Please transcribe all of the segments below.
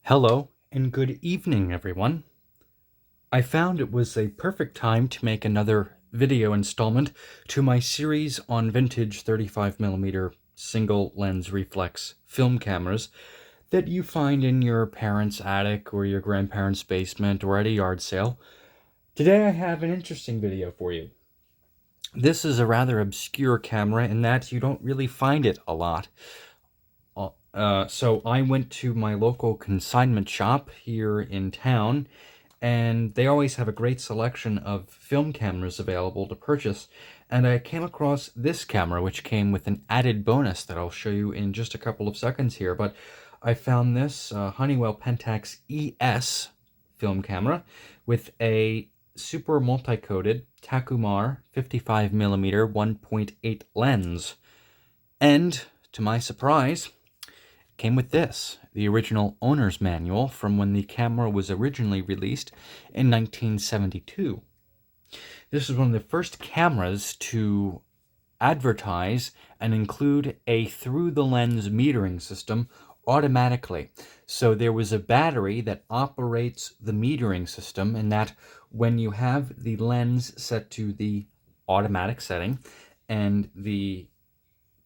Hello and good evening, everyone. I found it was a perfect time to make another video installment to my series on vintage 35mm single lens reflex film cameras that you find in your parents' attic or your grandparents' basement or at a yard sale. Today I have an interesting video for you. This is a rather obscure camera in that you don't really find it a lot. So I went to my local consignment shop here in town, and they always have a great selection of film cameras available to purchase. And I came across this camera, which came with an added bonus that I'll show you in just a couple of seconds here. But I found this Honeywell Pentax ES film camera with a super multi-coated Takumar 55mm 1.8 lens. And to my surprise, came with this, the original owner's manual from when the camera was originally released in 1972. This is one of the first cameras to advertise and include a through-the-lens metering system automatically. So there was a battery that operates the metering system, and that when you have the lens set to the automatic setting and the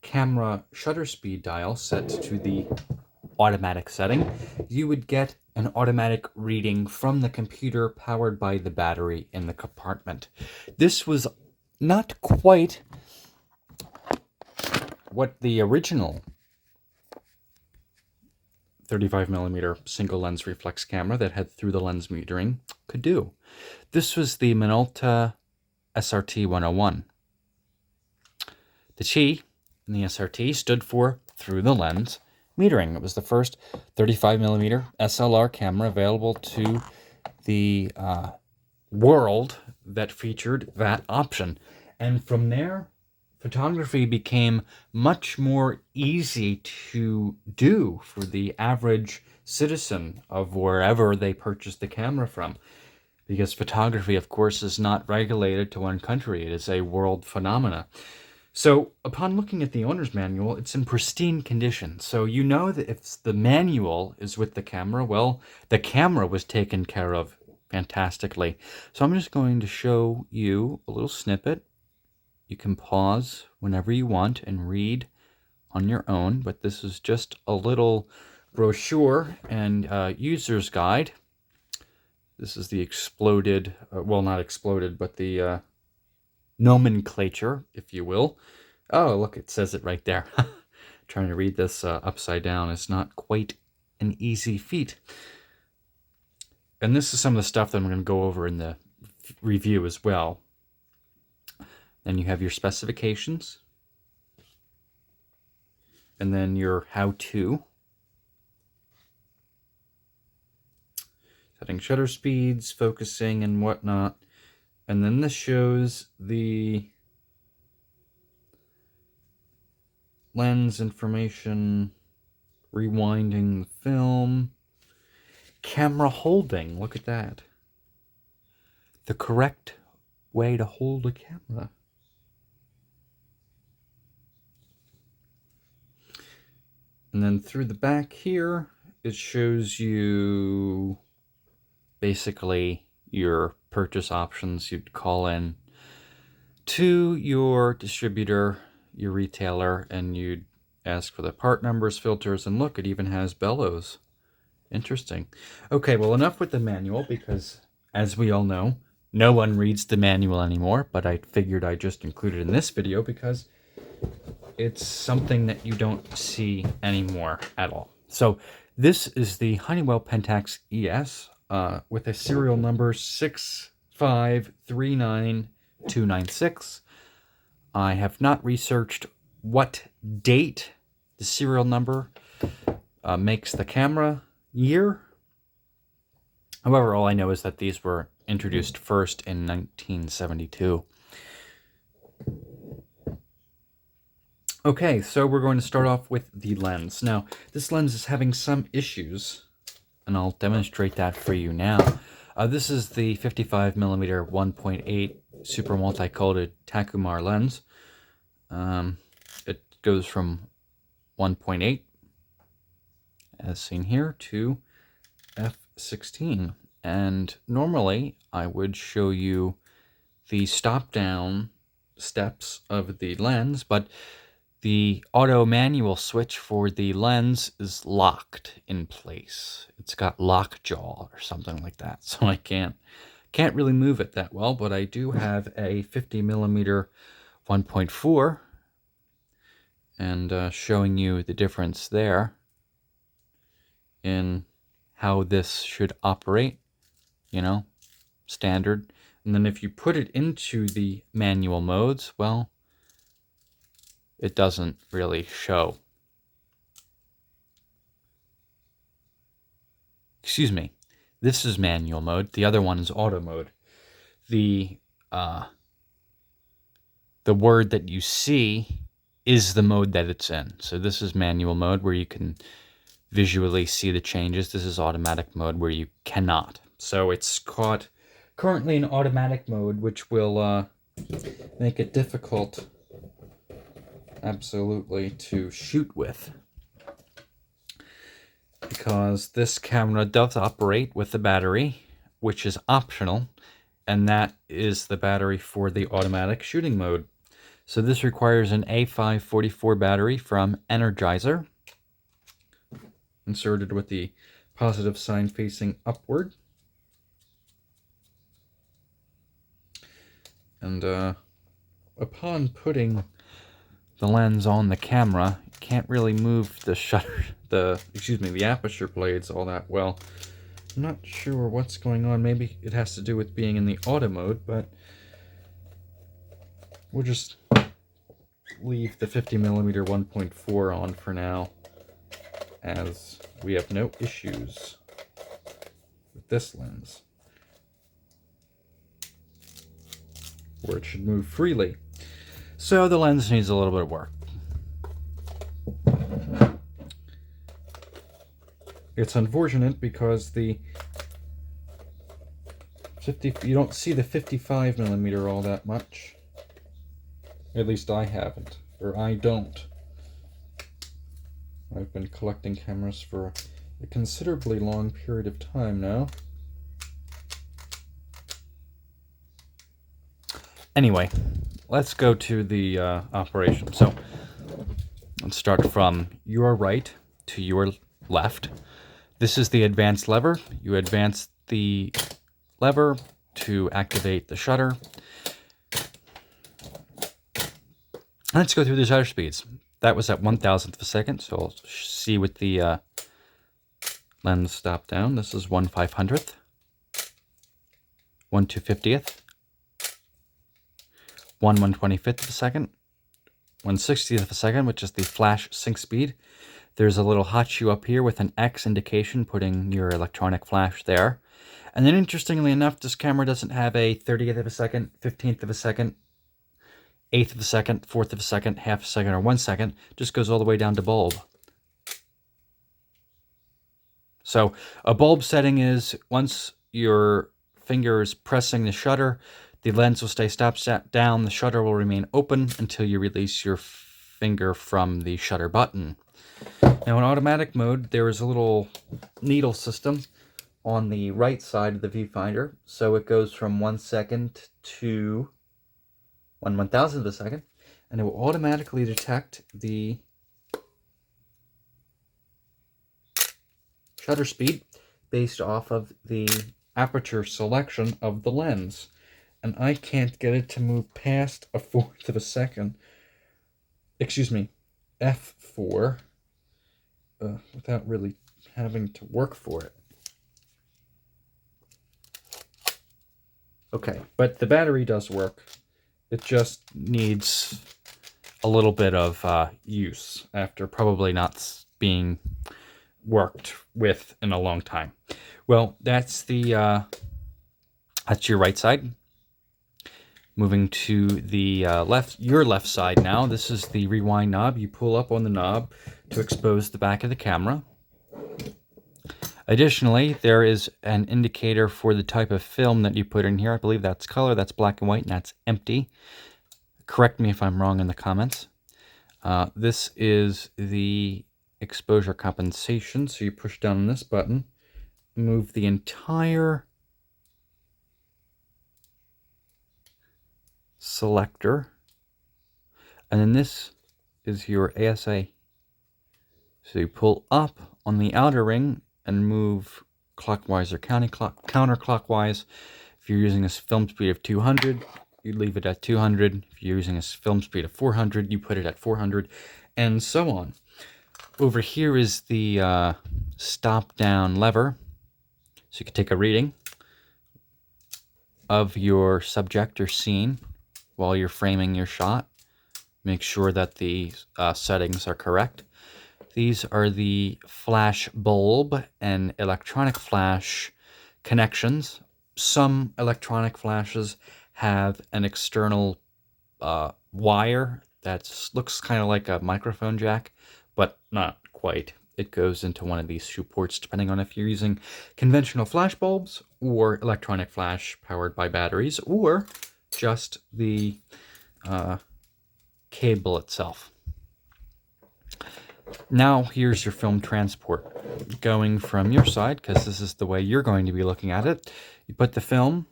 camera shutter speed dial set to the automatic setting, you would get an automatic reading from the computer powered by the battery in the compartment. This was not quite what the original 35mm single lens reflex camera that had through the lens metering could do. This was the Minolta SRT 101. The T in the SRT stood for through the lens metering. It was the first 35mm SLR camera available to the world that featured that option. And from there, photography became much more easy to do for the average citizen of wherever they purchased the camera from. Because photography, of course, is not regulated to one country. It is a world phenomena. So upon looking at the owner's manual, it's in pristine condition. So you know that if the manual is with the camera, well, the camera was taken care of fantastically. So I'm just going to show you a little snippet. You can pause whenever you want and read on your own, but this is just a little brochure and user's guide. This is the exploded, well, not exploded, but the nomenclature, if you will. Oh, look, it says it right there. Trying to read this upside down is not quite an easy feat. And this is some of the stuff that I'm going to go over in the review as well. Then you have your specifications. And then your how-to. Setting shutter speeds, focusing, and whatnot. And then this shows the lens information, rewinding the film, camera holding, look at that. The correct way to hold a camera. And then through the back here, it shows you basically your purchase options. You'd call in to your distributor, your retailer, and you'd ask for the part numbers, filters, and look, it even has bellows. Interesting. Okay, well, enough with the manual, because as we all know, no one reads the manual anymore, but I figured I'd just include it in this video because it's something that you don't see anymore at all. So this is the Honeywell Pentax ES with a serial number 6539296. I have not researched what date the serial number makes the camera year. However, all I know is that these were introduced first in 1972. Okay, so we're going to start off with the lens. Now, this lens is having some issues, and I'll demonstrate that for you now. This is the 55mm 1.8 super multi-coated Takumar lens. It goes from 1.8, as seen here, to f16. And normally I would show you the stop-down steps of the lens, but the auto manual switch for the lens is locked in place. It's got lockjaw or something like that, so I can't really move it that well, but I do have a 50mm 1.4 and showing you the difference there in how this should operate, you know, standard. And then if you put it into the manual modes, well, it doesn't really show. Excuse me. This is manual mode. The other one is auto mode. The word that you see is the mode that it's in. So this is manual mode where you can visually see the changes. This is automatic mode where you cannot. So it's caught currently in automatic mode, which will make it difficult, absolutely, to shoot with, because this camera does operate with the battery, which is optional, and that is the battery for the automatic shooting mode. So this requires an A544 battery from Energizer, inserted with the positive sign facing upward. And upon putting the lens on the camera, you can't really move the shutter, the aperture blades all that well. I'm not sure what's going on. Maybe it has to do with being in the auto mode, but we'll just leave the 50mm 1.4 on for now, as we have no issues with this lens, where it should move freely. So the lens needs a little bit of work. It's unfortunate because you don't see the 55mm all that much. At least I haven't, or I don't. I've been collecting cameras for a considerably long period of time now. Anyway, let's go to the operation. So let's start from your right to your left. This is the advanced lever. You advance the lever to activate the shutter. Let's go through the shutter speeds. That was at 1,000th of a second, so I'll see with the lens stop down. This is 1/500th, 1/250th, 1/125th of a second, 1/60th of a second, which is the flash sync speed. There's a little hot shoe up here with an X indication, putting your electronic flash there. And then interestingly enough, this camera doesn't have a 30th of a second, 15th of a second, 1/8 of a second, 1/4 of a second, 1/2 a second, or 1 second. Just goes all the way down to bulb. So a bulb setting is once your finger is pressing the shutter, the lens will stay stopped down, the shutter will remain open until you release your finger from the shutter button. Now in automatic mode, there is a little needle system on the right side of the viewfinder, so it goes from 1 second to 1/1000th of a second, and it will automatically detect the shutter speed based off of the aperture selection of the lens. And I can't get it to move past 1/4 of a second, f4, without really having to work for it. Okay, but the battery does work. It just needs a little bit of use after probably not being worked with in a long time. Well, that's the that's your right side. Moving to the your left side now. This is the rewind knob. You pull up on the knob to expose the back of the camera. Additionally, there is an indicator for the type of film that you put in here. I believe that's color, that's black and white, and that's empty. Correct me if I'm wrong in the comments. This is the exposure compensation. So you push down on this button, move the entire selector, and then this is your ASA. So you pull up on the outer ring and move clockwise or counterclockwise. If you're using a film speed of 200, you leave it at 200. If you're using a film speed of 400, you put it at 400, and so on. Over here is the stop down lever, so you can take a reading of your subject or scene while you're framing your shot. Make sure that the settings are correct. These are the flash bulb and electronic flash connections. Some electronic flashes have an external wire that looks kind of like a microphone jack, but not quite. It goes into one of these shoe ports, depending on if you're using conventional flash bulbs or electronic flash powered by batteries, or just the cable itself. Now here's your film transport. Going from your side, because this is the way you're going to be looking at it, you put the film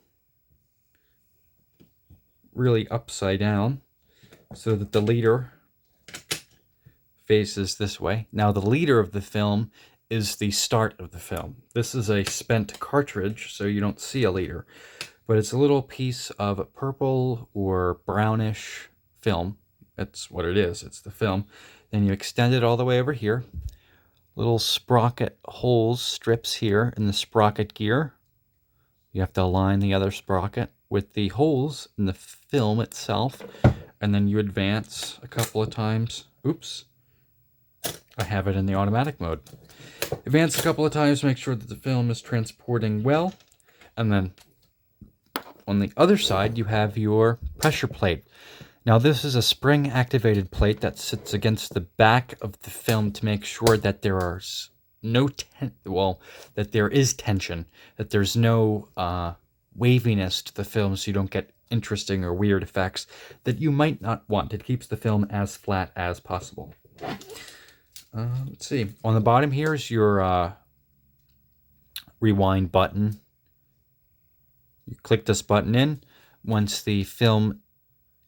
really upside down so that the leader faces this way. Now the leader of the film is the start of the film. This is a spent cartridge, so you don't see a leader, but it's a little piece of purple or brownish film. That's what it is. It's the film. Then you extend it all the way over here. Little sprocket holes, strips here in the sprocket gear. You have to align the other sprocket with the holes in the film itself, and then you advance a couple of times. Oops. I have it in the automatic mode. Advance a couple of times, make sure that the film is transporting well, and then on the other side you have your pressure plate. Now this is a spring activated plate that sits against the back of the film to make sure that there are that there is tension, that there's no waviness to the film, so you don't get interesting or weird effects that you might not want. It keeps the film as flat as possible. Let's see. On the bottom here is your rewind button. You click this button in. Once the film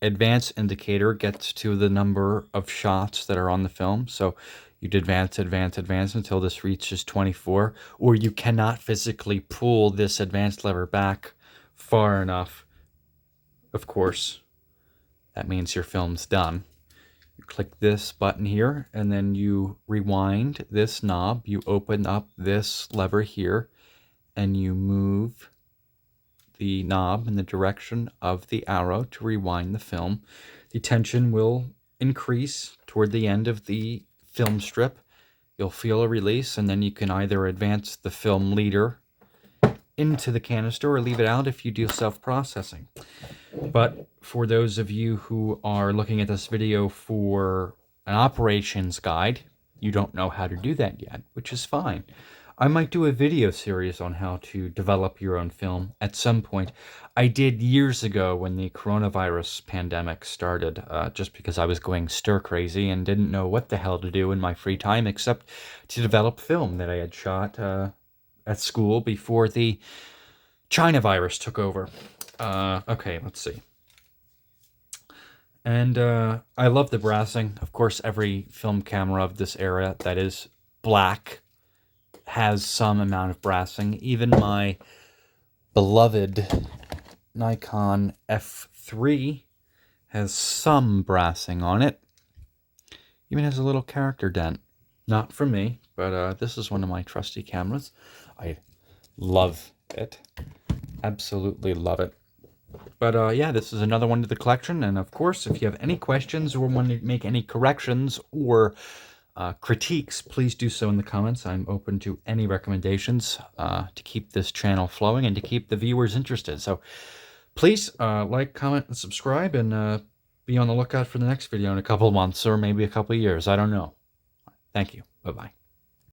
advance indicator gets to the number of shots that are on the film, so you'd advance until this reaches 24, or you cannot physically pull this advance lever back far enough. Of course, that means your film's done. You click this button here, and then you rewind this knob. You open up this lever here, and you move the knob in the direction of the arrow to rewind the film. The tension will increase toward the end of the film strip. You'll feel a release, and then you can either advance the film leader into the canister or leave it out if you do self-processing. But for those of you who are looking at this video for an operations guide, you don't know how to do that yet, which is fine. I might do a video series on how to develop your own film at some point. I did years ago when the coronavirus pandemic started, just because I was going stir crazy and didn't know what the hell to do in my free time except to develop film that I had shot at school before the China virus took over. Okay, let's see. And I love the brassing. Of course, every film camera of this era that is black has some amount of brassing. Even my beloved Nikon F3 has some brassing on it. Even has a little character dent. Not from me, but this is one of my trusty cameras. I love it. Absolutely love it. But yeah, this is another one to the collection. And of course, if you have any questions or want to make any corrections or critiques, please do so in the comments. I'm open to any recommendations to keep this channel flowing and to keep the viewers interested. So please like, comment, and subscribe, and be on the lookout for the next video in a couple of months or maybe a couple of years. I don't know. Thank you. Bye-bye.